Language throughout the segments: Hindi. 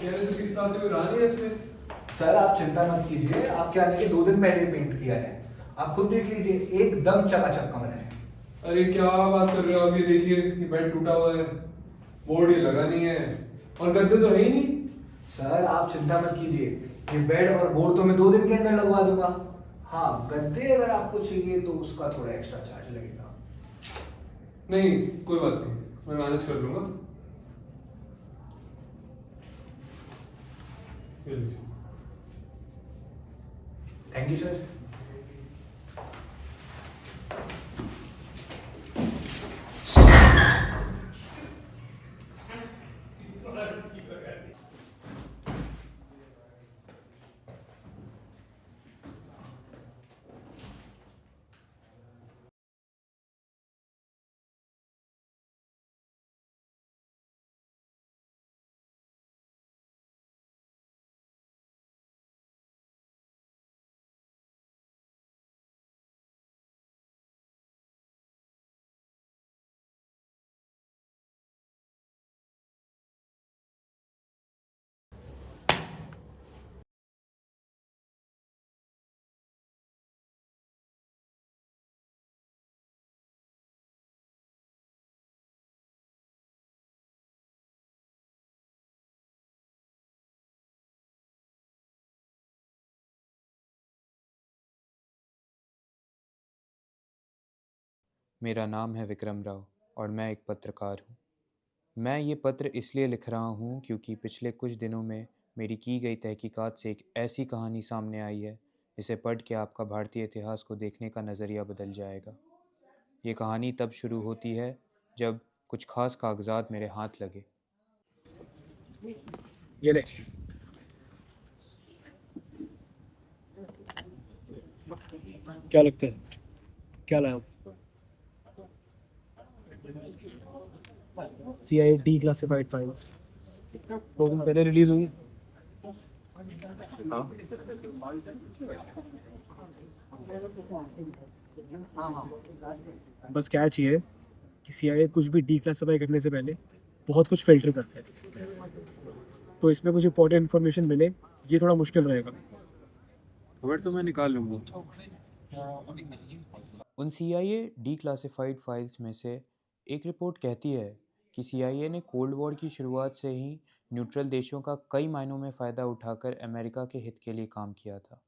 यार तो 20 साल से कोई रहा नहीं है इसमें। सर आप चिंता मत कीजिए, आपके आने के 2 दिन पहले पेंट किया है। आप खुद देख लीजिए, एकदम चकाचक कमरा है। अरे क्या बात कर रहे हो आप, ये देखिए ये बेड टूटा हुआ है, बोर्ड ये लगा नहीं है और गद्दे तो है ही नहीं। सर आप चिंता मत कीजिए, ये बेड और बोर्ड तो मैं 2 दिन के अंदर लगवा दूंगा। हाँ, गद्दे अगर आपको चाहिए तो उसका थोड़ा एक्स्ट्रा चार्ज लगेगा। नहीं कोई बात नहीं, मैं मैनेज कर लूंगा। ये लीजिए। Thank you sir. मेरा नाम है विक्रम राव और मैं एक पत्रकार हूँ। मैं ये पत्र इसलिए लिख रहा हूँ क्योंकि पिछले कुछ दिनों में मेरी की गई तहकीकात से एक ऐसी कहानी सामने आई है जिसे पढ़ के आपका भारतीय इतिहास को देखने का नज़रिया बदल जाएगा। ये कहानी तब शुरू होती है जब कुछ खास कागजात मेरे हाथ लगे। ये ले। क्या लगता है, क्या लाया? CIA डी क्लासिफाइड फाइल्स 2 दिन पहले रिलीज हुई। हाँ, बस क्या चाहिए कि CIA कुछ भी डी क्लासिफाई करने से पहले बहुत कुछ फिल्टर करता है, तो इसमें कुछ इंपॉर्टेंट इन्फॉर्मेशन मिले ये थोड़ा मुश्किल रहेगा। खबर तो मैं निकाल लूँगा। उन CIA डीक्लासिफाइड फाइल्स में से एक रिपोर्ट कहती है कि CIA ने कोल्ड वॉर की शुरुआत से ही न्यूट्रल देशों का कई मायनों में फ़ायदा उठाकर अमेरिका के हित के लिए काम किया था।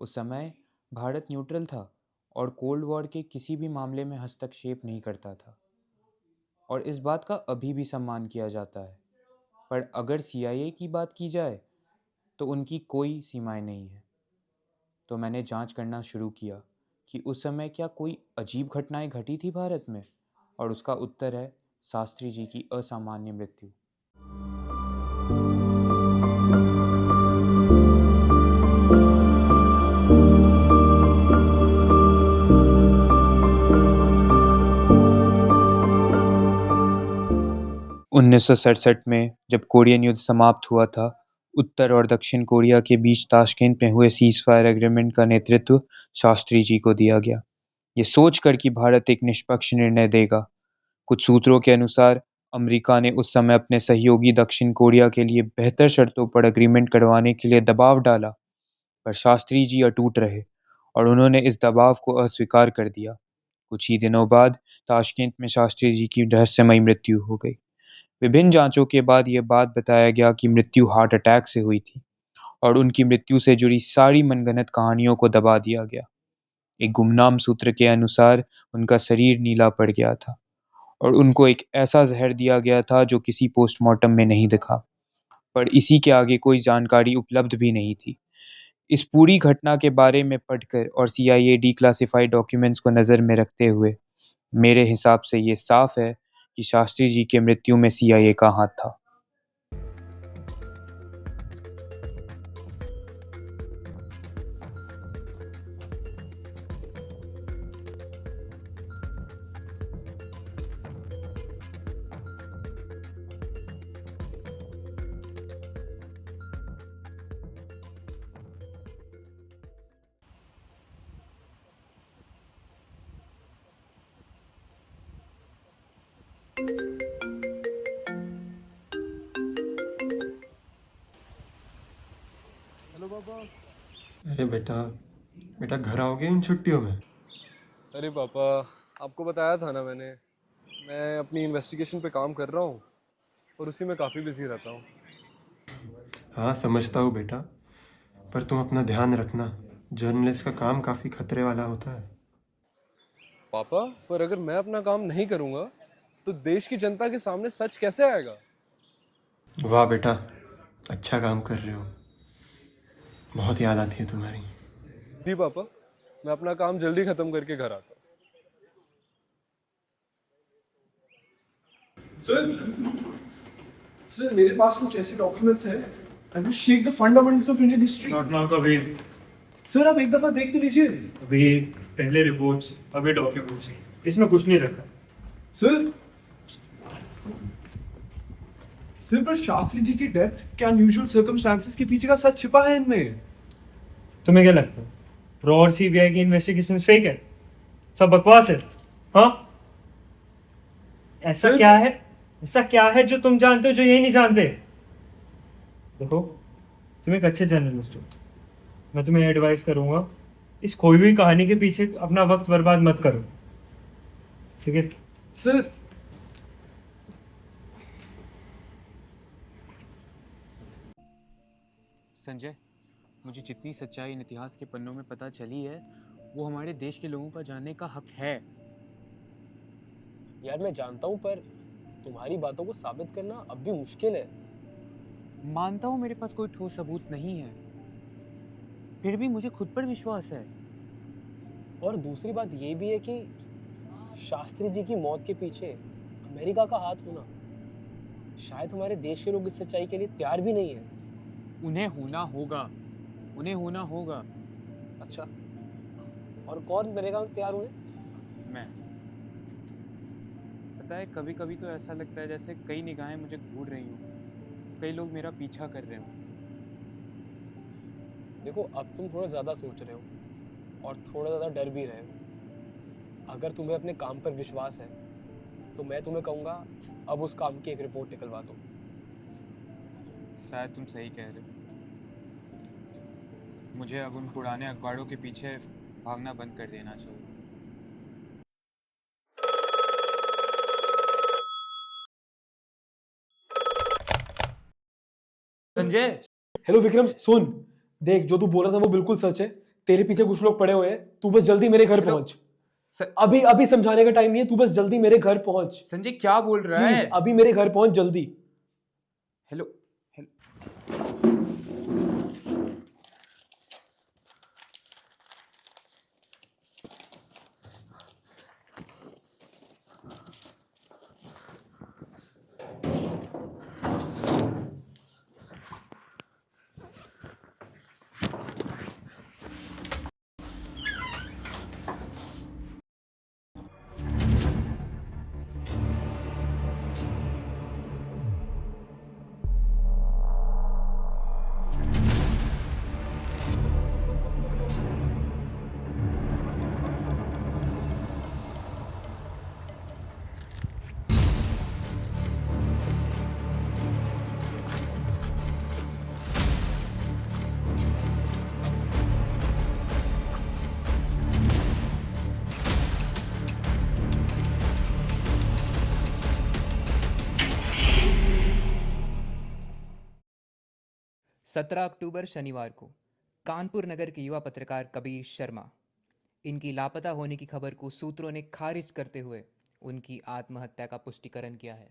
उस समय भारत न्यूट्रल था और कोल्ड वॉर के किसी भी मामले में हस्तक्षेप नहीं करता था और इस बात का अभी भी सम्मान किया जाता है। पर अगर CIA की बात की जाए तो उनकी कोई सीमाएं नहीं है। तो मैंने जांच करना शुरू किया कि उस समय क्या कोई अजीब घटनाएं घटी थी भारत में, और उसका उत्तर है शास्त्री जी की असामान्य मृत्यु। 1967 में जब कोरियन युद्ध समाप्त हुआ था, उत्तर और दक्षिण कोरिया के बीच ताशकेंत में हुए सीज फायर एग्रीमेंट का नेतृत्व शास्त्री जी को दिया गया। ये सोचकर कि भारत एक निष्पक्ष निर्णय देगा। कुछ सूत्रों के अनुसार अमेरिका ने उस समय अपने सहयोगी दक्षिण कोरिया के लिए बेहतर शर्तों पर एग्रीमेंट करवाने के लिए दबाव डाला, पर शास्त्री जी अटूट रहे और उन्होंने इस दबाव को अस्वीकार कर दिया। कुछ ही दिनों बाद ताशकेंत में शास्त्री जी की रहस्यमयी मृत्यु हो गई। विभिन्न जांचों के बाद यह बात बताया गया कि मृत्यु हार्ट अटैक से हुई थी और उनकी मृत्यु से जुड़ी सारी मनगढ़ंत कहानियों को दबा दिया गया। एक गुमनाम सूत्र के अनुसार उनका शरीर नीला पड़ गया था और उनको एक ऐसा जहर दिया गया था जो किसी पोस्टमार्टम में नहीं दिखा, पर इसी के आगे कोई जानकारी उपलब्ध भी नहीं थी। इस पूरी घटना के बारे में पढ़कर और CIA डीक्लासिफाइड डॉक्यूमेंट्स को नज़र में रखते हुए मेरे हिसाब से ये साफ है कि शास्त्री जी की मृत्यु में CIA का हाथ था। पापा। अरे बेटा, बेटा घर आओगे इन छुट्टियों में? अरे पापा, आपको बताया था ना मैंने, मैं अपनी इन्वेस्टिगेशन पे काम कर रहा हूँ और उसी में काफ़ी बिजी रहता हूँ। हाँ समझता हूँ बेटा, पर तुम अपना ध्यान रखना। जर्नलिस्ट का काम काफ़ी खतरे वाला होता है। पापा, पर अगर मैं अपना काम नहीं करूँगा तो देश की जनता के सामने सच कैसे आएगा? वाह बेटा, अच्छा काम कर रहे हो। बहुत याद आती है तुम्हारी। जी पापा, मैं अपना काम जल्दी खत्म करके घर आता हूँ। सर मेरे पास कुछ ऐसे डॉक्यूमेंट्स हैं। I will shake the fundamentals of Indian history. Not now Kabir. Sir आप एक दफा देख तो लीजिए। अभी पहले रिपोर्ट्स, अभी डॉक्यूमेंट्स, इसमें कुछ नहीं रखा। सर सर पर शास्त्री जी की डेथ के अनयूजुअल सर्कमस्टांसेस के पीछे का सच छिपा है इनमें। तुम्हें क्या लगता है रॉ और सीबीआई की इन्वेस्टिगेशन फेक है, सब बकवास है? हाँ, ऐसा क्या है, ऐसा क्या है जो तुम जानते हो जो ये नहीं जानते? देखो, तुम एक अच्छे जर्नलिस्ट हो, मैं तुम्हें एडवाइस करूंगा, इस खोई हुई कहानी के पीछे अपना वक्त बर्बाद मत करो, ठीक है? सर संजय, मुझे जितनी सच्चाई इन इतिहास के पन्नों में पता चली है वो हमारे देश के लोगों का जानने का हक है। यार मैं जानता हूँ, पर तुम्हारी बातों को साबित करना अब भी मुश्किल है। मानता हूँ मेरे पास कोई ठोस सबूत नहीं है, फिर भी मुझे खुद पर विश्वास है। और दूसरी बात ये भी है कि शास्त्री जी की मौत के पीछे अमेरिका का हाथ होना, शायद हमारे देश के लोग इस सच्चाई के लिए तैयार भी नहीं है। उन्हें होना होगा, उन्हें होना होगा। अच्छा, और कौन बनेगा तैयार हुए? मैं, पता है कभी कभी तो ऐसा लगता है जैसे कई निगाहें मुझे घूर रही हूँ, कई लोग मेरा पीछा कर रहे हों। देखो, अब तुम थोड़ा ज़्यादा सोच रहे हो और थोड़ा ज़्यादा डर भी रहे हो। अगर तुम्हें अपने काम पर विश्वास है तो मैं तुम्हें कहूँगा अब उस काम की एक रिपोर्ट निकलवा दो। शायद तुम सही कह रहे हो, मुझे अब उन पुराने अखबारों के पीछे भागना बंद कर देना चाहिए। संजय, हेलो विक्रम, सुन, देख जो तू बोल रहा था वो बिल्कुल सच है। तेरे पीछे कुछ लोग पड़े हुए हैं, तू बस जल्दी मेरे घर हेलो। पहुंच। अभी अभी समझाने का टाइम नहीं है, तू बस जल्दी मेरे घर पहुंच। संजय क्या बोल रहा है? प्लीज अभी मेरे घर पहुंच जल्दी। हेलो, सत्रह अक्टूबर शनिवार को कानपुर नगर के युवा पत्रकार कबीर शर्मा, इनकी लापता होने की खबर को सूत्रों ने खारिज करते हुए उनकी आत्महत्या का पुष्टिकरण किया है।